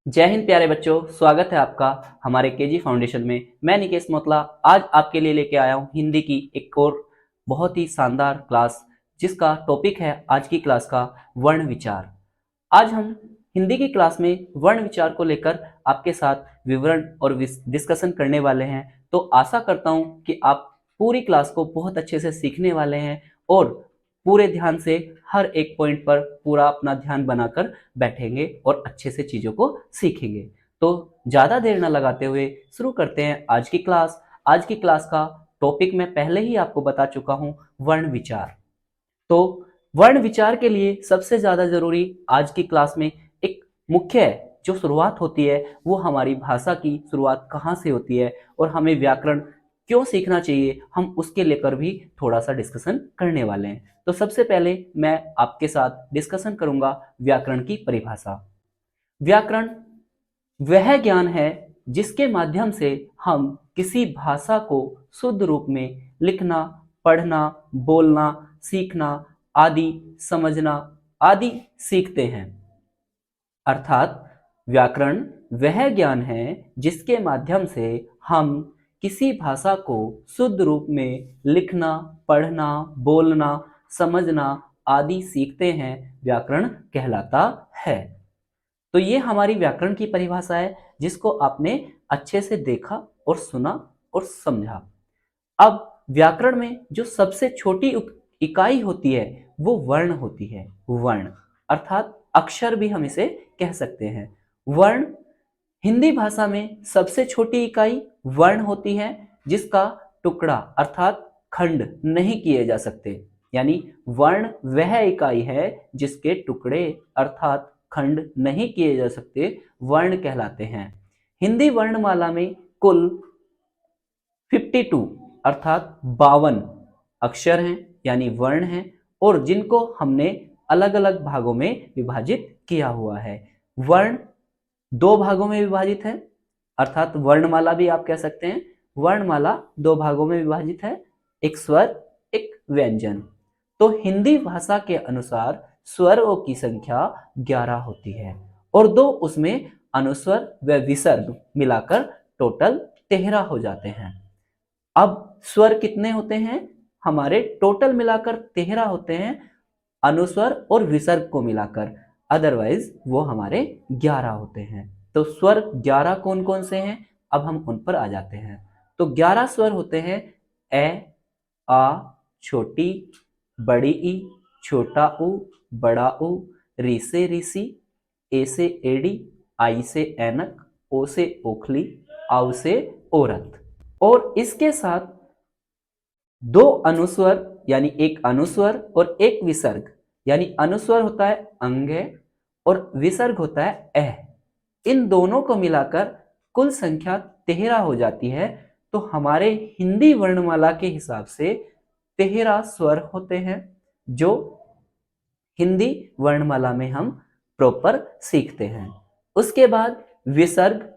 जय हिंद प्यारे बच्चों, स्वागत है आपका हमारे केजी फाउंडेशन में। मैं निकेश मोतला आज आपके लिए लेके आया हूँ हिंदी की एक और बहुत ही शानदार क्लास, जिसका टॉपिक है आज की क्लास का वर्ण विचार। आज हम हिंदी की क्लास में वर्ण विचार को लेकर आपके साथ विवरण और डिस्कशन करने वाले हैं। तो आशा करता हूँ कि आप पूरी क्लास को बहुत अच्छे से सीखने वाले हैं और पूरे ध्यान से हर एक पॉइंट पर पूरा अपना ध्यान बनाकर बैठेंगे और अच्छे से चीजों को सीखेंगे। तो ज्यादा देर न लगाते हुए शुरू करते हैं आज की क्लास। आज की क्लास का टॉपिक मैं पहले ही आपको बता चुका हूं, वर्ण विचार। तो वर्ण विचार के लिए सबसे ज्यादा जरूरी आज की क्लास में एक मुख्य जो शुरुआत होती है वो हमारी भाषा की शुरुआत कहाँ से होती है और हमें व्याकरण क्यों सीखना चाहिए, हम उसके लेकर भी थोड़ा सा डिस्कशन करने वाले हैं। तो सबसे पहले मैं आपके साथ डिस्कशन करूंगा व्याकरण की परिभाषा। व्याकरण वह ज्ञान है जिसके माध्यम से हम किसी भाषा को शुद्ध रूप में लिखना, पढ़ना, बोलना, सीखना आदि, समझना आदि सीखते हैं। अर्थात व्याकरण वह ज्ञान है जिसके माध्यम से हम किसी भाषा को शुद्ध रूप में लिखना, पढ़ना, बोलना, समझना आदि सीखते हैं, व्याकरण कहलाता है। तो ये हमारी व्याकरण की परिभाषा है, जिसको आपने अच्छे से देखा और सुना और समझा। अब व्याकरण में जो सबसे छोटी इकाई होती है वो वर्ण होती है। वर्ण अर्थात अक्षर भी हम इसे कह सकते हैं। वर्ण हिंदी भाषा में सबसे छोटी इकाई वर्ण होती है, जिसका टुकड़ा अर्थात खंड नहीं किए जा सकते। यानी वर्ण वह इकाई है जिसके टुकड़े अर्थात खंड नहीं किए जा सकते, वर्ण कहलाते हैं। हिंदी वर्णमाला में कुल 52 अर्थात 52 अक्षर हैं, यानी वर्ण हैं, और जिनको हमने अलग अलग भागों में विभाजित किया हुआ है। वर्ण दो भागों में विभाजित है, अर्थात वर्णमाला भी आप कह सकते हैं। वर्णमाला दो भागों में विभाजित है, एक स्वर, एक व्यंजन। तो हिंदी भाषा के अनुसार स्वरों की संख्या 11 होती है और दो उसमें अनुस्वर व विसर्ग मिलाकर टोटल 13 हो जाते हैं। अब स्वर कितने होते हैं? हमारे टोटल मिलाकर 13 होते हैं, अनुस्वर और विसर्ग को मिलाकर, अदरवाइज वो हमारे 11 होते हैं। तो स्वर 11 कौन कौन से हैं, अब हम उन पर आ जाते हैं। तो 11 स्वर होते हैं: ए, आ, छोटी, बड़ी ई, छोटा ऊ, बड़ा ऊ, री से ऋषि, ए से एड़ी, आई से ऐनक, ओ से ओखली, आउ से औरत। और इसके साथ दो अनुस्वर, यानी एक अनुस्वर और एक विसर्ग। यानी अनुस्वर होता है अंग और विसर्ग होता है एह। इन दोनों को मिलाकर कुल संख्या 13 हो जाती है। तो हमारे हिंदी वर्णमाला के हिसाब से 13 स्वर होते हैं, जो हिंदी वर्णमाला में हम प्रॉपर सीखते हैं। उसके बाद विसर्ग,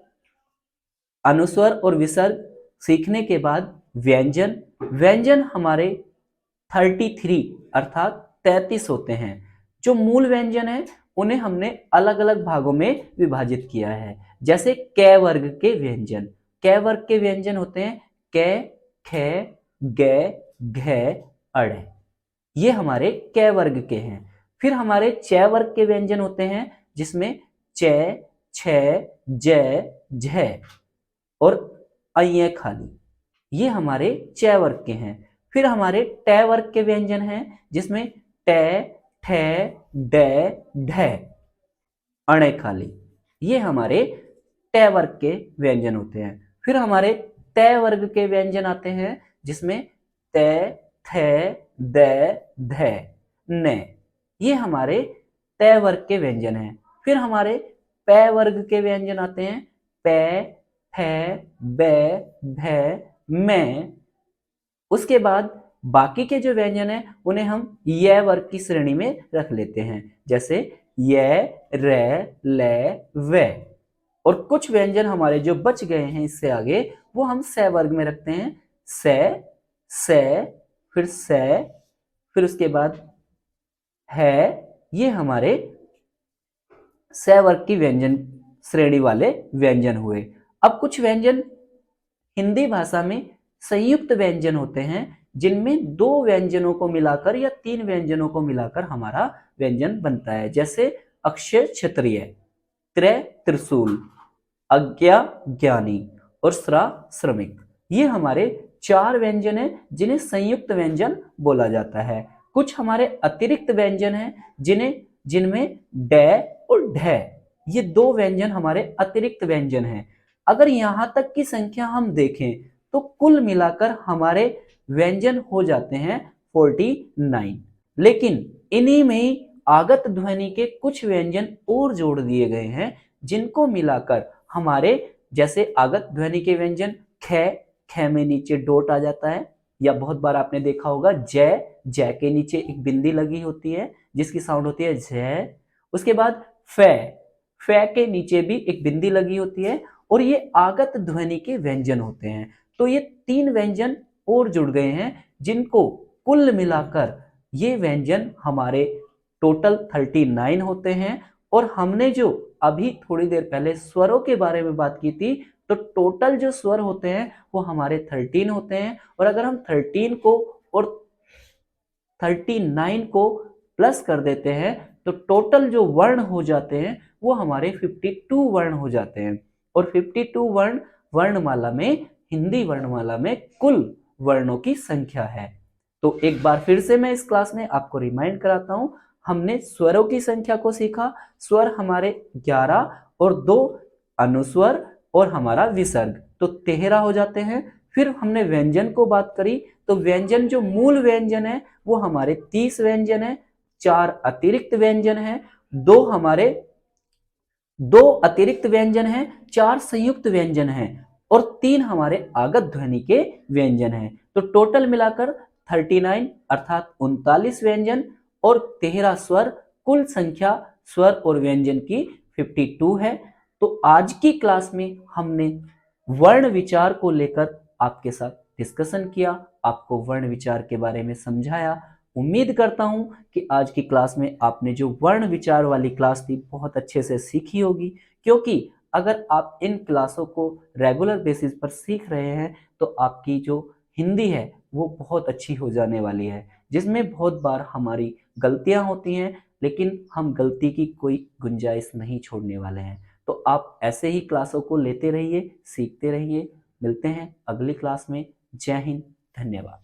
अनुस्वर और विसर्ग सीखने के बाद व्यंजन। व्यंजन हमारे 33 अर्थात 33 होते हैं। जो मूल व्यंजन है उन्हें हमने अलग अलग भागों में विभाजित किया है। जैसे क वर्ग के व्यंजन, क वर्ग के व्यंजन होते हैं क, ख, ग, घ, अड़। ये हमारे क वर्ग के हैं। फिर हमारे च वर्ग के व्यंजन होते हैं, जिसमें च, छ, ज, झ और अय खाली, ये हमारे च वर्ग के हैं। फिर हमारे ट वर्ग के व्यंजन हैं, जिसमें ट, ठ, ड, ढ, अणे खाली, ये हमारे ट वर्ग के व्यंजन होते हैं। फिर हमारे त वर्ग के व्यंजन आते हैं, जिसमें त, थ, द, ध, न, ये हमारे त वर्ग के व्यंजन हैं। फिर हमारे प वर्ग के व्यंजन आते हैं प, फ, ब, भ, मैं। उसके बाद बाकी के जो व्यंजन है उन्हें हम य वर्ग की श्रेणी में रख लेते हैं, जैसे य, र, ल, व। और कुछ व्यंजन हमारे जो बच गए हैं इससे आगे, वो हम स वर्ग में रखते हैं। स, फिर स, फिर उसके बाद है, ये हमारे स वर्ग की व्यंजन श्रेणी वाले व्यंजन हुए। अब कुछ व्यंजन हिंदी भाषा में संयुक्त व्यंजन होते हैं, जिनमें दो व्यंजनों को मिलाकर या तीन व्यंजनों को मिलाकर हमारा व्यंजन बनता है। जैसे अक्षय क्षत्रिय, त्रय त्रिशूल, अज्ञा ज्ञानी और श्रा श्रमिक। ये हमारे चार व्यंजन हैं जिन्हें संयुक्त व्यंजन बोला जाता है। कुछ हमारे अतिरिक्त व्यंजन हैं जिनमें ड और ढ, ये दो व्यंजन हमारे अतिरिक्त व्यंजन हैं। अगर यहां तक की संख्या हम देखें तो कुल मिलाकर हमारे व्यंजन हो जाते हैं 49। लेकिन इन्हीं में ही आगत ध्वनि के कुछ व्यंजन और जोड़ दिए गए हैं, जिनको मिलाकर हमारे, जैसे आगत ध्वनि के व्यंजन ख, ख में नीचे डॉट आ जाता है, या बहुत बार आपने देखा होगा जय, जय के नीचे एक बिंदी लगी होती है जिसकी साउंड होती है जय। उसके बाद फ, फ के नीचे भी एक बिंदी लगी होती है, और ये आगत ध्वनि के व्यंजन होते हैं। तो ये तीन व्यंजन और जुड़ गए हैं, जिनको कुल मिलाकर ये व्यंजन हमारे टोटल 39 होते हैं। और हमने जो अभी थोड़ी देर पहले स्वरों के बारे में बात की थी, तो टोटल जो स्वर होते हैं वो हमारे 13 होते हैं। और अगर हम 13 को और 39 को प्लस कर देते हैं तो टोटल जो वर्ण हो जाते हैं वो हमारे 52 वर्ण हो जाते हैं। और 52 वर्ण वर्णमाला में, हिंदी वर्णमाला में कुल वर्णों की संख्या है। तो एक बार फिर से मैं इस क्लास में आपको रिमाइंड कराता हूं। हमने स्वरों की संख्या को सीखा। स्वर हमारे 11 और 2 अनुस्वर और हमारा विसर्ग, तो 13 हो जाते हैं। फिर हमने व्यंजन को बात करी, तो व्यंजन जो मूल व्यंजन है वो हमारे 30 व्यंजन है। 4 अतिरिक्त व्यंजन है, दो अतिरिक्त व्यंजन हैं, 4 संयुक्त व्यंजन हैं, और 3 हमारे आगत ध्वनि के व्यंजन हैं। तो टोटल मिलाकर 39 अर्थात 39 व्यंजन और 13 स्वर, कुल संख्या स्वर और व्यंजन की 52 है। तो आज की क्लास में हमने वर्ण विचार को लेकर आपके साथ डिस्कशन किया, आपको वर्ण विचार के बारे में समझाया। उम्मीद करता हूं कि आज की क्लास में आपने जो वर्ण विचार वाली क्लास थी बहुत अच्छे से सीखी होगी, क्योंकि अगर आप इन क्लासों को रेगुलर बेसिस पर सीख रहे हैं तो आपकी जो हिंदी है वो बहुत अच्छी हो जाने वाली है, जिसमें बहुत बार हमारी गलतियां होती हैं, लेकिन हम गलती की कोई गुंजाइश नहीं छोड़ने वाले हैं। तो आप ऐसे ही क्लासों को लेते रहिए, सीखते रहिए। मिलते हैं अगली क्लास में। जय हिंद, धन्यवाद।